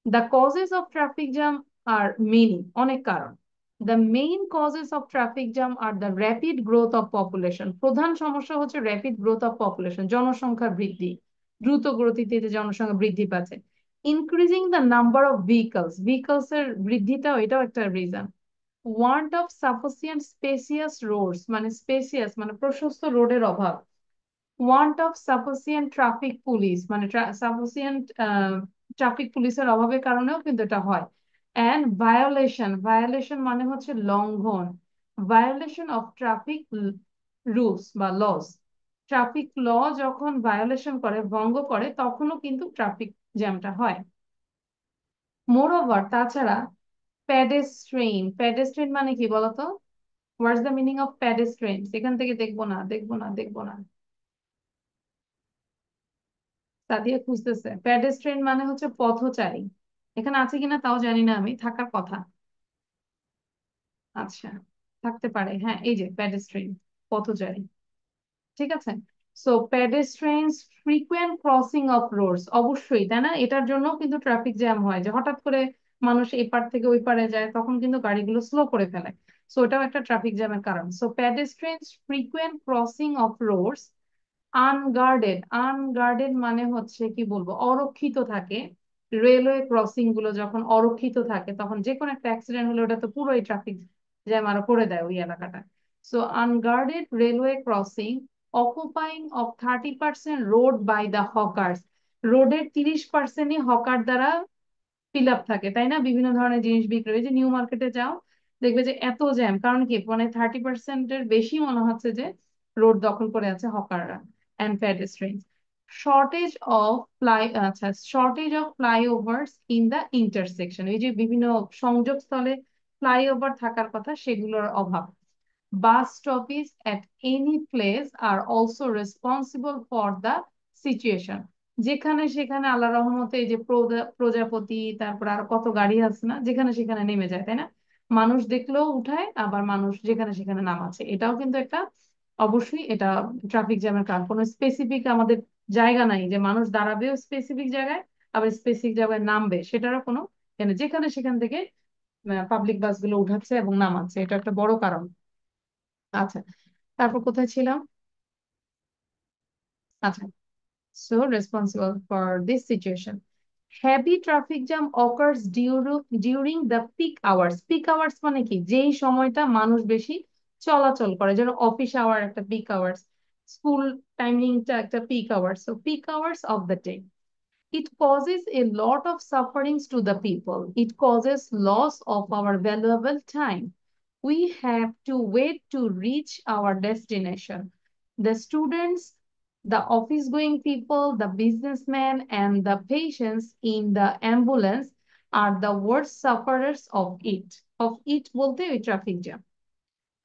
The causes of traffic jam are many, অনেক কারণ। The main causes of traffic jam are the rapid growth of population, প্রধান সমস্যা হচ্ছে র্যাপিড গ্রোথ অফ পপুলেশন, জনসংখ্যা বৃদ্ধি, দ্রুত গতিতে যে জনসংখ্যা বৃদ্ধি পাচ্ছে। Increasing the number of vehicles, vehicles এর বৃদ্ধিটাও এটাও একটা reason. Want of sufficient spacious roads, মানে স্পেসিয়াস মানে প্রশস্ত রোডের অভাব। Want of sufficient traffic police, মানে সাফিসিয়েন্ট ট্রাফিক পুলিশের অভাবের কারণেও কিন্তু এটা হয়। অ্যান্ড ভায়োলেশন, ভায়োলেশন মানে হচ্ছে লঙ্ঘন, ভায়োলেশন অফ ট্রাফিক রুলস বা লস, ট্রাফিক ল যখন ভায়োলেশন করে, ভঙ্গ করে, তখনও কিন্তু ট্রাফিক জ্যামটা হয়। মোরওভার, তাছাড়া প্যাডেস্ট্রেইন, প্যাডেস্ট্রেইন মানে কি বলতো? What's the meaning of pedestrian? এখান থেকে দেখবো না, দেখবো না, দেখবো না, সাদিয়া খুঁজতেছে। প্যাডেস্ট্রেইন মানে হচ্ছে পথচারী, এখানে আছে কিনা তাও জানি না আমি, থাকার কথা। আচ্ছা, থাকতে পারে, হ্যাঁ, এই যে প্যাডেস্ট্রেইন, পথচারী, ঠিক আছে। So pedestrians frequent crossing of roads, অবশ্যই তাই না, এটার জন্য কিন্তু ট্রাফিক জ্যাম হয়, যে হঠাৎ করে মানুষ এই পার থেকে ওই পারে যায়, তখন কিন্তু গাড়িগুলো স্লো করে ফেলে। সো এটাও একটা ট্রাফিক জ্যামের কারণ। So pedestrians frequent crossing of roads, unguarded, unguarded মানে হচ্ছে কি বলবো, অরক্ষিত থাকে। রেলওয়ে ক্রসিং গুলো যখন অরক্ষিত থাকে, তখন যে কোনো একটা অ্যাক্সিডেন্ট হলে ওটা তো পুরোই ট্রাফিক জ্যাম আরো করে দেয় ওই এলাকাটা। So unguarded railway crossing occupying of 30% road by the hawkers, রোডের 30%ই হকার দ্বারা ফিল আপ থাকে, তাই না, বিভিন্ন ধরনের জিনিস বিক্রি হয়। যে নিউ মার্কেটে যাও, দেখবে যে এত জ্যাম, কারণ কি, মানে 30%-এর বেশি মনে হচ্ছে যে রোড দখল করে আছে হকাররা অ্যান্ড প্যাডেস্ট্রিয়ান। শর্টেজ অফ আচ্ছা, shortage of flyovers in the intersection, এই যে বিভিন্ন সংযোগস্থলে ফ্লাইওভার থাকার কথা, সেগুলোর অভাব। Bus stoppages at any place are also responsible for the situation, যেখানে সেখানে আল্লাহ রহমতে এই যে প্রজাপতি, তারপর আর কত গাড়ি আছে না, যেখানে সেখানে নেমে যায়, তাই না, মানুষ দেখলেও উঠায়, আবার মানুষ যেখানে সেখানে নামাচ্ছে, এটাও কিন্তু একটা, অবশ্যই এটা ট্রাফিক জ্যামের কারণ। কোনো স্পেসিফিক আমাদের জায়গা নাই যে মানুষ দাঁড়াবেও স্পেসিফিক জায়গায়, আবার স্পেসিফিক জায়গায় নামবে, সেটারও কোনো, যেখানে সেখান থেকে পাবলিক বাসগুলো উঠাচ্ছে এবং নামাচ্ছে, এটা একটা বড় কারণ। আচ্ছা, তারপর কোথায় ছিলাম? আচ্ছা, so responsible for this situation. Heavy traffic jam occurs during the peak hours. Peak hours মানে কি, যেই সময়টা মানুষ বেশি চলাচল করে, যেন অফিস আওয়ার একটা পিক আওয়ার্স, স্কুল টাইমিংটা একটা peak hours, so peak hours of the day. It causes a lot of sufferings to the people. It causes loss of our valuable time. We have to wait to reach our destination. The students, the office going people, the businessmen, and the patients in the ambulance are the worst sufferers of it. Of it বলতে ওই traffic jam.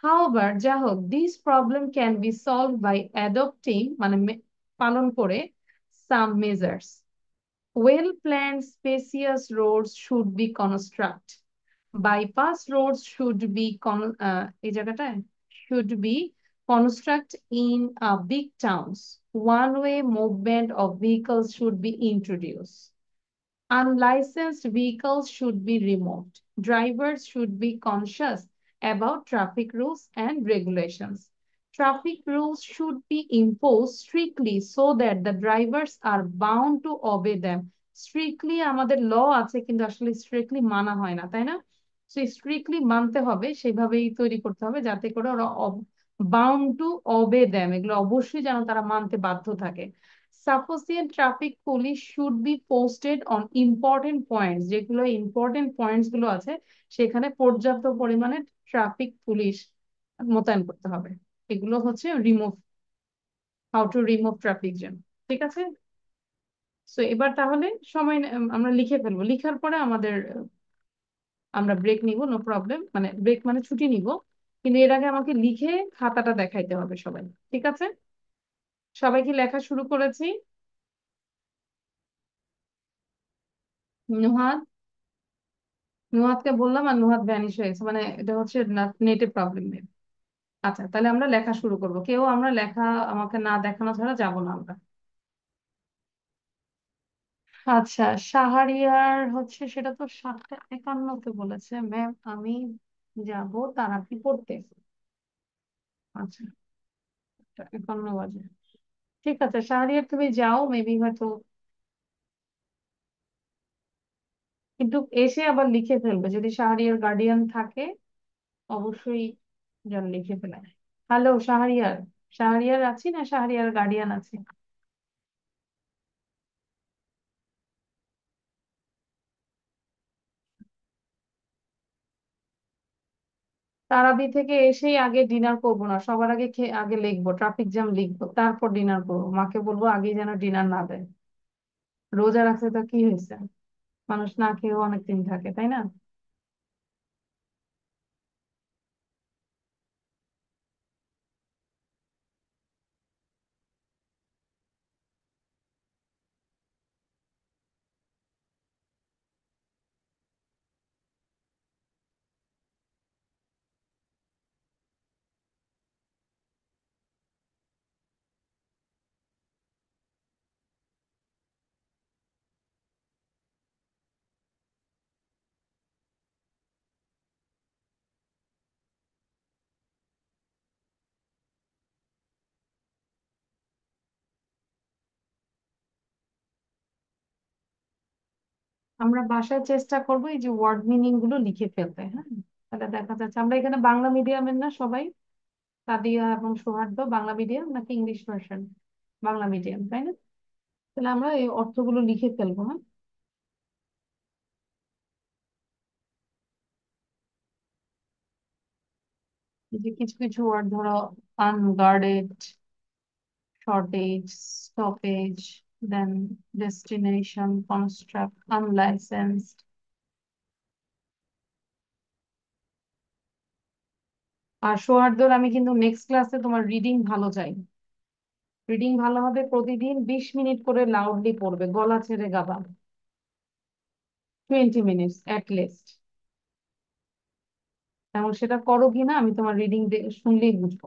However, যা হোক, this problem can be solved by adopting মানে পালন করে some measures. Well-planned, spacious roads should be constructed. Bypass roads should be এই জায়গাটায় should be constructed in big towns. One-way movement of vehicles should be introduced. Unlicensed vehicles should be removed. Drivers should be conscious about traffic rules and regulations. Traffic rules should be imposed strictly so that the drivers are bound to obey them. Strictly আমাদের ল আছে, কিন্তু আসলে strictly মানা হয় না, তাই না? So strictly মানতে হবে, সেভাবেই তৈরি করতে হবে যাতে করে ওরা বাউন্ড টু অবে দেম, এগুলো অবশ্যই যেন তারা মানতে বাধ্য থাকে। Sufficient traffic police should be posted on important points, যেগুলো ইম্পর্টেন্ট পয়েন্টস গুলো আছে সেখানে পর্যাপ্ত পরিমাণে ট্রাফিক পুলিশ মোতায়েন করতে হবে। এগুলো হচ্ছে remove, how to remove traffic jam. ঠিক আছে, সো এবার তাহলে আমরা লিখে ফেলবো, লিখার পরে আমরা ব্রেক নিব, নো প্রবলেম, মানে ব্রেক মানে ছুটি নিব, কিন্তু এর আগে আমাকে লিখে খাতাটা দেখাইতে হবে সবাই। ঠিক আছে, সবাই কি লেখা শুরু করেছি? নুহাদ, নুহাদকে বললাম আর নুহাদ ভ্যানিশ হয়েছে, মানে এটা হচ্ছে নেটের প্রবলেম। আচ্ছা, তাহলে আমরা লেখা শুরু করব, কেউ আমরা লেখা আমাকে না দেখানো ছাড়া যাব না আমরা। আচ্ছা, শাহরিয়ার হচ্ছে, সেটা তো 7:51-তে বলেছে ম্যাম, আমি যাব তারাপি পড়তে। আচ্ছা, 7:51 বাজে। ঠিক আছে শাহরিয়ার, তুমি যাও, মেবি হয়তো, কিন্তু এসে আবার লিখে ফেলবে, যদি শাহরিয়ার গার্ডিয়ান থাকে অবশ্যই যেন লিখে ফেলে। হ্যালো শাহরিয়ার, শাহরিয়ার আছি না শাহরিয়ার গার্ডিয়ান আছে? তারাবি থেকে এসেই আগে ডিনার করবো না, সবার আগে খেয়ে আগে লিখবো, ট্রাফিক জ্যাম লিখবো, তারপর ডিনার করবো। মাকে বলবো আগে যেন ডিনার না দেয়। রোজা রাখলে তো কি হয়েছে, মানুষ না খেয়েও অনেকদিন থাকে, তাই না? আমরা বাসায় চেষ্টা করবো এই যে ওয়ার্ড মিনিং গুলো লিখে ফেলতে, হ্যাঁ? তাহলে দেখা যাচ্ছে আমরা এখানে বাংলা মিডিয়ামের না সবাই, সাদিয়া এবং সৌহার্দ্য বাংলা মিডিয়াম নাকি ইংলিশ ভার্সন? বাংলা মিডিয়াম, তাই না? তাহলে আমরা এই অর্থগুলো লিখে ফেলবো, হ্যাঁ? এই যে কিছু কিছু ওয়ার্ড ধরো, আনগার্ডেড, শর্টেজ, স্টপেজ, দেন ডেস্টিনেশন, কনস্ট্রাক্ট, আনলাইসেন্সড। আর সৌহার্দ্যর আমি কিন্তু নেক্সট ক্লাসে তোমার রিডিং ভালো চাই, রিডিং ভালো হবে, প্রতিদিন 20 মিনিট করে লাউডলি পড়বে, গলা ছেড়ে গাবা, 20 মিনিটস অ্যাট লিস্ট। এবং সেটা করো কিনা আমি তোমার রিডিং শুনলেই বুঝবো।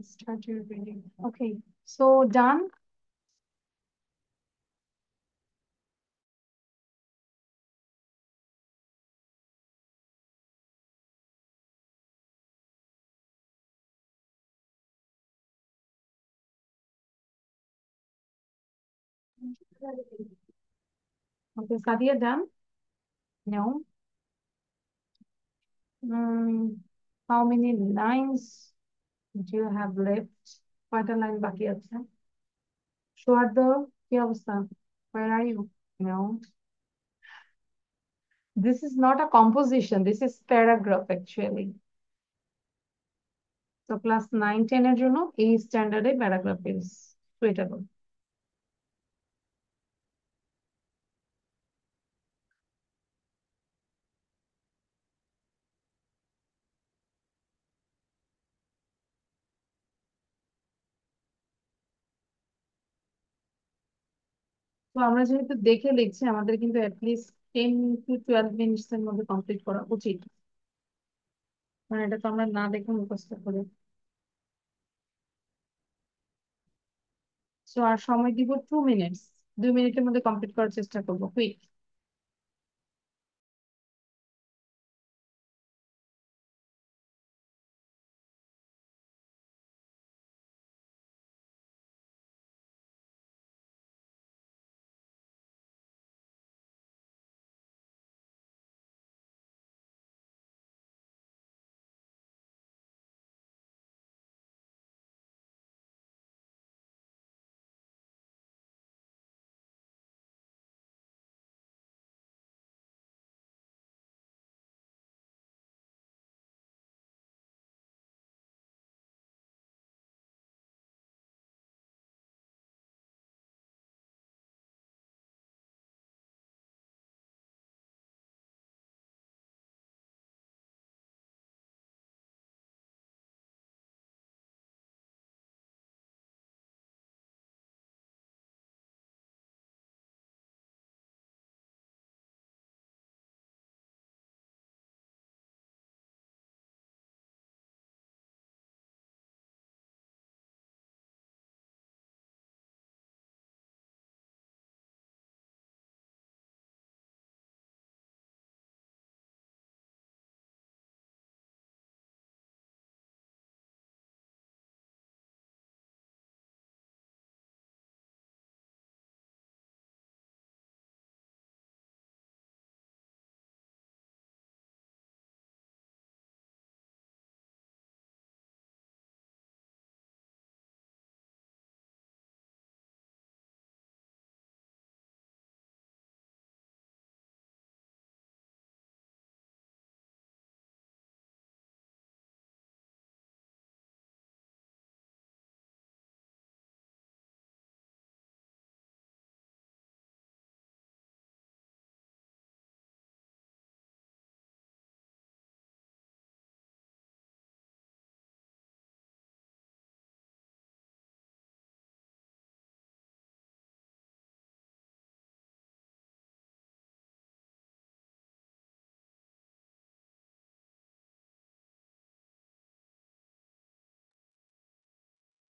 Start your reading. Okay, so done. Okay, Sadia, done? No. Mm, how many lines do you have left? কয়টা লাইন বাকি আছে? সৌহার্দ্য, কি অবস্থা? Where are you? No. This is not a composition. This is paragraph actually. So class 9, 10 এর জন্য এই স্ট্যান্ডার্ডে paragraph is suitable. তো আমরা যেহেতু দেখে লিখছি আমাদের কিন্তু অ্যাটলিস্ট 10 to 12 মিনিটস এর মধ্যে কমপ্লিট করা উচিত, মানে এটা তো আমরা না দেখে মুখস্থ করি। সো আর সময় দিব 2 মিনিটস, 2 মিনিটের মধ্যে কমপ্লিট করার চেষ্টা করবো, quick.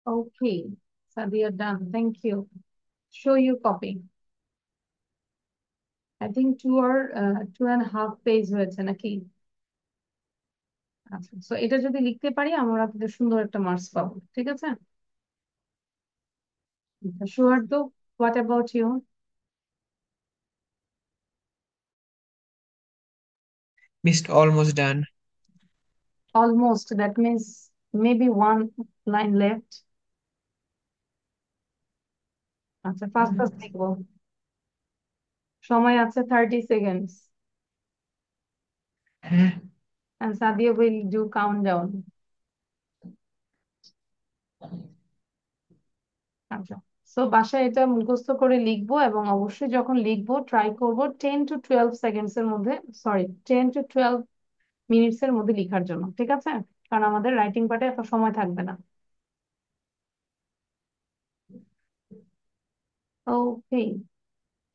Okay, Sadia done, thank you. Show you copy. I think 2.5 page হয়েছে নাকি? আচ্ছা, তো এটা যদি লিখতে পারি আমরা আপনাদের সুন্দর একটা মার্কস পাবো, ঠিক আছে? Sauhardya, what about you? Missed almost done. Almost, that means maybe one line left. আচ্ছা, ফার্স্ট ফার্স্ট লিখবো, সময় আছে 30 seconds, হ্যাঁ, and Sadia will do countdown. আচ্ছা, সো বাসায় এটা মুখস্থ করে লিখবো এবং অবশ্যই যখন লিখবো ট্রাই করবো 10 to 12 seconds এর মধ্যে, সরি 10 to 12 মিনিটস এর মধ্যে লিখার জন্য, ঠিক আছে? কারণ আমাদের রাইটিং পার্টে এত সময় থাকবে না। ওকে,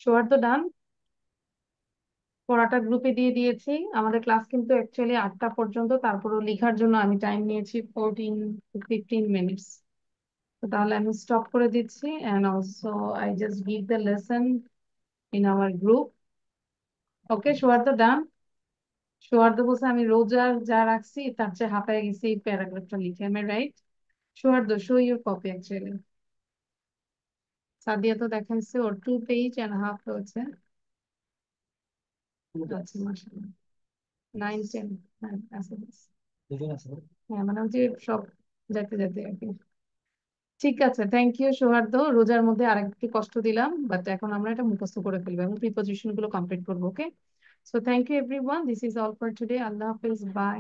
সৌহার্দ্য ডান? পড়াটা গ্রুপে দিয়ে দিয়েছি। আমাদের ক্লাস কিন্তু অ্যাকচুয়ালি 8টা পর্যন্ত, তারপরও লেখার জন্য আমি টাইম নিয়েছি 14 to 15 মিনিটস। তাহলে আমি স্টপ করে দিচ্ছি, and also I just give the lesson in our group. Okay, Sauhardya done? Sauhardya বলছে আমি রোজার যা রাখছি তার চেয়ে হাঁপায় গেছি এই প্যারাগ্রাফটা লিখে, am I right? Sauhardya, show your copy actually. Sadia তো দেখাইছে ওর 2 পেজ and a half হয়েছে। আচ্ছা, মাশাআল্লাহ, 9, 10। হ্যাঁ, আছে আছে। হ্যাঁ, মানে ওই যে সব যেতে যেতে আর কি। ঠিক আছে, থ্যাংক ইউ সৌহার্দ্য। রোজার মধ্যে আরেকটু কষ্ট দিলাম, বাট এখন আমরা এটা মুখস্থ করে ফেলবো এবং প্রিপোজিশন গুলো কমপ্লিট করবো। Okay, so thank you everyone, this is all for today. আল্লাহ হাফিজ, বাই।